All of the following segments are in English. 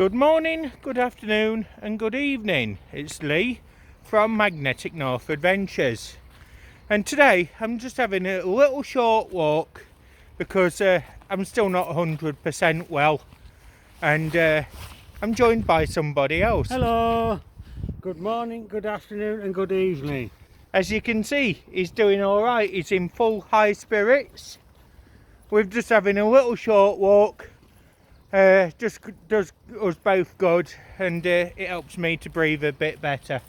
Good morning, good afternoon and good evening. It's Lee from Magnetic North Adventures, and today I'm just having a little short walk because I'm still not 100% well, and I'm joined by somebody else. Hello, good morning, good afternoon and good evening. As you can see, he's doing alright, he's in full high spirits. We're just having a little short walk. Just does us both good, and it helps me to breathe a bit better.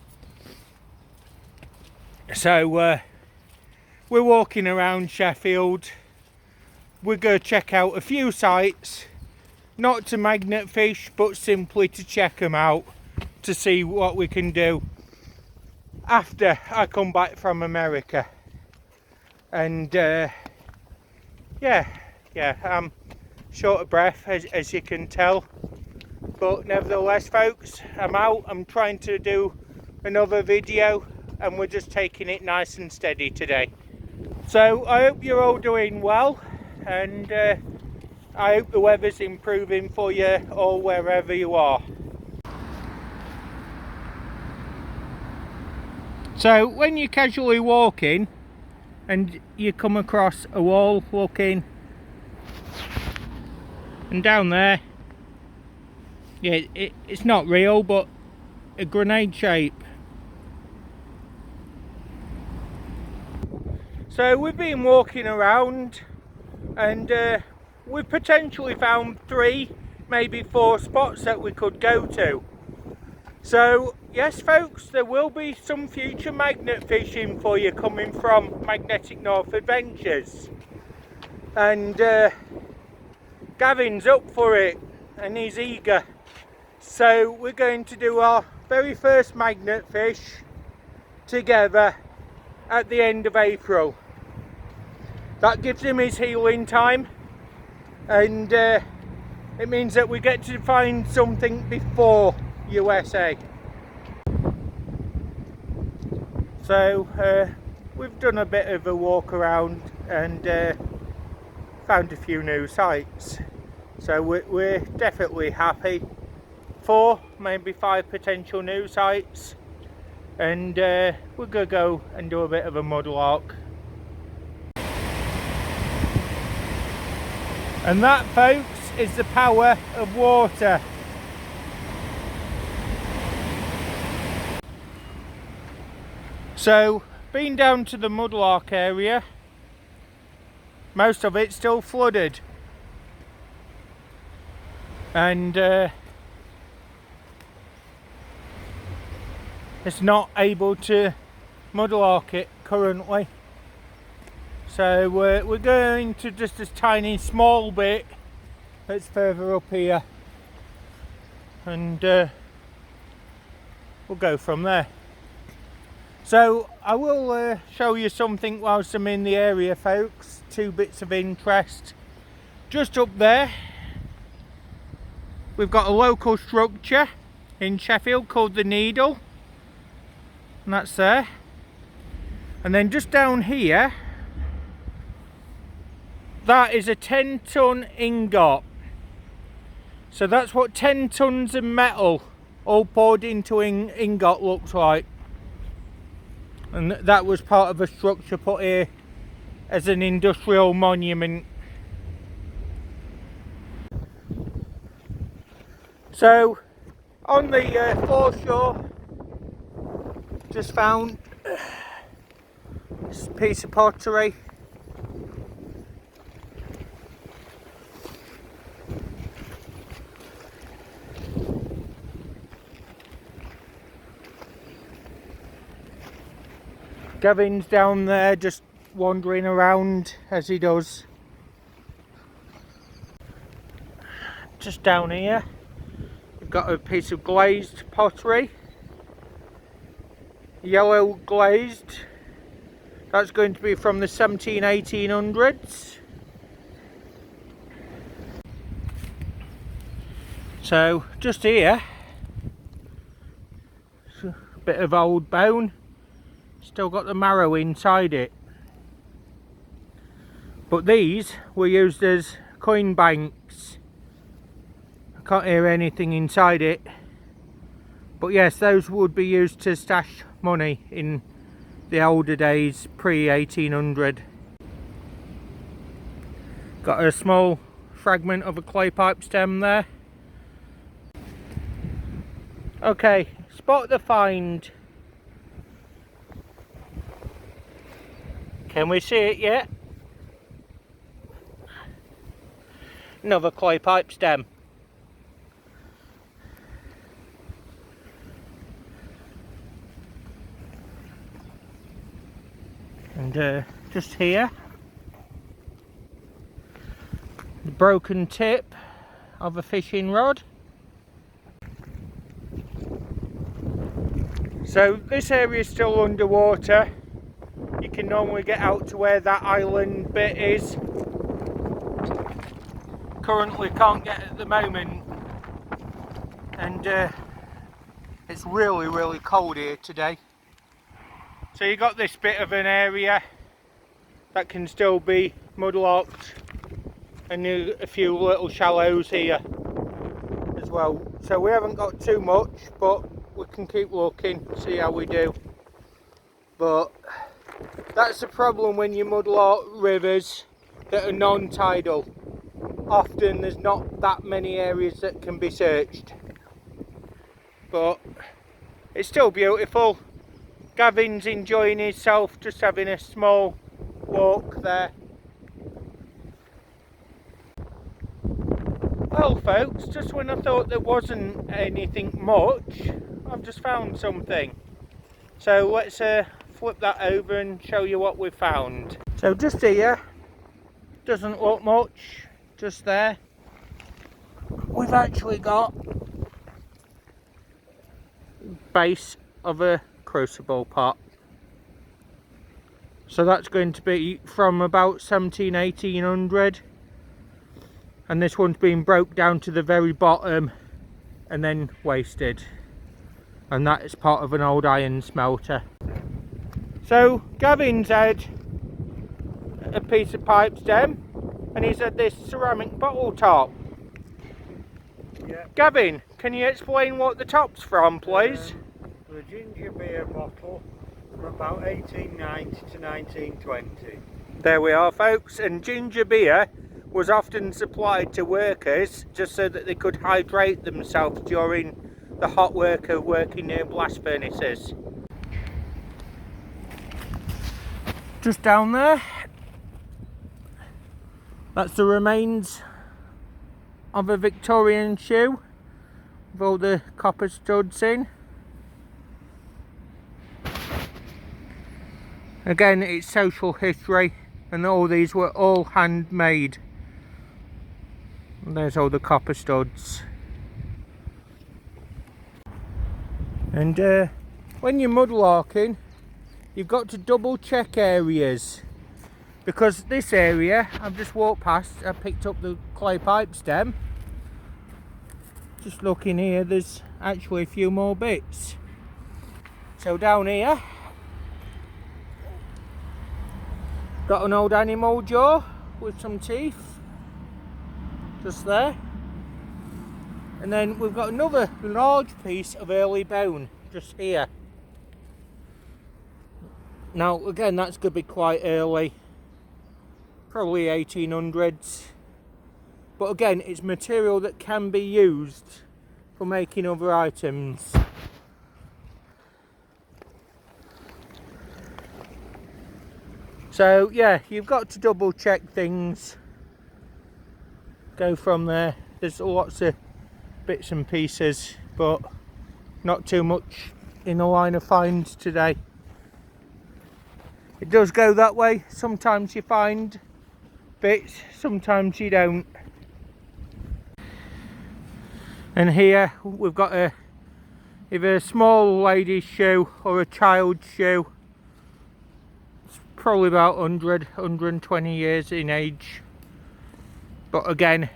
So we're walking around Sheffield. We're going to check out a few sites, not to magnet fish but simply to check them out, to see what we can do after I come back from America. And yeah, I'm short of breath as you can tell, but nevertheless folks, I'm out. I'm trying to do another video and we're just taking it nice and steady today. So I hope you're all doing well, and I hope the weather's improving for you all wherever you are. So when you're casually walking and you come across a wall looking, and down there, yeah, it's not real, but a grenade shape. So we've been walking around and we've potentially found 3, maybe 4 spots that we could go to. So yes folks, there will be some future magnet fishing for you coming from Magnetic North Adventures, and Gavin's up for it and he's eager. So we're going to do our very first magnet fish together at the end of April. That gives him his healing time, and it means that we get to find something before USA. So we've done a bit of a walk around and found a few new sites. So we're definitely happy. 4, maybe 5 potential new sites, and we're gonna go and do a bit of a mudlark. And that folks is the power of water. So been down to the mudlark area, most of it's still flooded, and it's not able to mudlark it currently. So we're going to just a tiny small bit that's further up here, and we'll go from there. So I will show you something whilst I'm in the area folks. 2 bits of interest. Just up there we've got a local structure in Sheffield called the Needle, and that's there. And then just down here, that is a 10-ton ingot. So that's what 10 tons of metal all poured into ingot looks like. And that was part of a structure put here as an industrial monument. So on the foreshore, just found this piece of pottery. Gavin's down there just wandering around as he does. Just down here we've got a piece of glazed pottery, yellow glazed. That's going to be from the 1800s. So just here, a bit of old bone. Still got the marrow inside it. But these were used as coin banks I can't hear anything inside it. But yes, those would be used to stash money in the older days, pre-1800. Got a small fragment of a clay pipe stem there. Okay, spot the find. Can we see it yet? Another clay pipe stem. And just here, the broken tip of a fishing rod. So this area is still underwater. You can normally get out to where that island bit is. Currently can't get at the moment, and it's really cold here today. So you got this bit of an area that can still be mudlarked, and a few little shallows here as well. So we haven't got too much, but we can keep looking, see how we do. But that's the problem when you mudlark rivers that are non-tidal. Often there's not that many areas that can be searched, but it's still beautiful. Gavin's enjoying himself, just having a small walk there. Well folks, just when I thought there wasn't anything much, I've just found something. So let's flip that over and show you what we've found. So just here, doesn't look much, just there, we've actually got base of a crucible pot. So that's going to be from about 1800, and this one's been broke down to the very bottom and then wasted, and that is part of an old iron smelter. So Gavin's had a piece of pipe stem, and he's had this ceramic bottle top. Yeah. Gavin, can you explain what the top's from, please? The ginger beer bottle from about 1890 to 1920. There we are folks, and ginger beer was often supplied to workers just so that they could hydrate themselves during the hot work of working near blast furnaces. Just down there, that's the remains of a Victorian shoe with all the copper studs in. Again, it's social history, and all these were all handmade. And there's all the copper studs. And when you're mudlarking, you've got to double check areas, because this area I've just walked past, I picked up the clay pipe stem. Just looking here, there's actually a few more bits. So down here, got an old animal jaw with some teeth, just there. And then we've got another large piece of early bone, just here. Now again, that's going to be quite early, probably 1800s. But again, it's material that can be used for making other items. So yeah, you've got to double check things. Go from there. There's lots of bits and pieces, but not too much in the line of finds today. It does go that way. Sometimes you find bits, sometimes you don't. And here we've got either a small lady's shoe or a child's shoe. It's probably about 120 years in age. But again,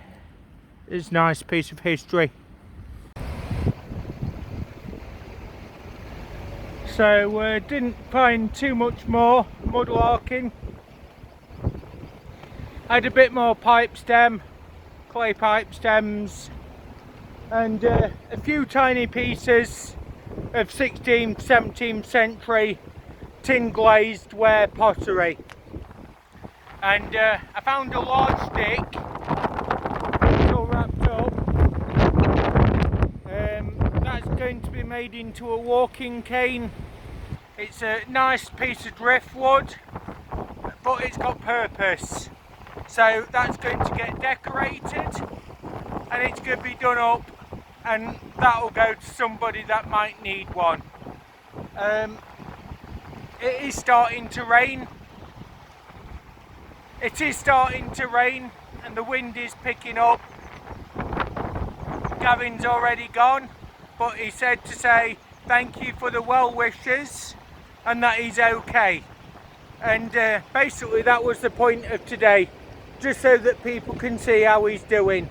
it's a nice piece of history. So didn't find too much more mudlarking. Had a bit more pipe stem, clay pipe stems, and a few tiny pieces of 16th, 17th century tin glazed ware pottery. And I found a large stick, it's all wrapped up. That's going to be made into a walking cane. It's a nice piece of driftwood, but it's got purpose. So that's going to get decorated, and it's going to be done up, and that'll go to somebody that might need one. It is starting to rain. It is starting to rain, and the wind is picking up. Gavin's already gone, but he said to say thank you for the well wishes and that he's okay. And basically that was the point of today, just so that people can see how he's doing,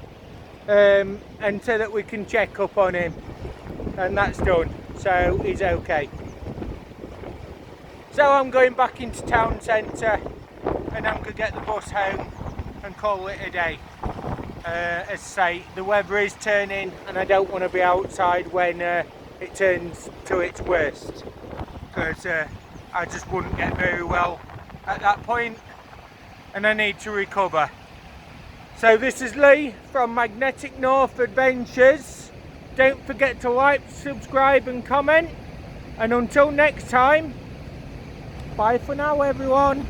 and so that we can check up on him. And that's done, so he's okay. So I'm going back into town centre, and I'm going to get the bus home and call it a day. As I say, the weather is turning, and I don't want to be outside when it turns to its worst, because I just wouldn't get very well at that point, and I need to recover. So this is Lee from Magnetic North Adventures. Don't forget to like, subscribe and comment, and until next time, bye for now everyone.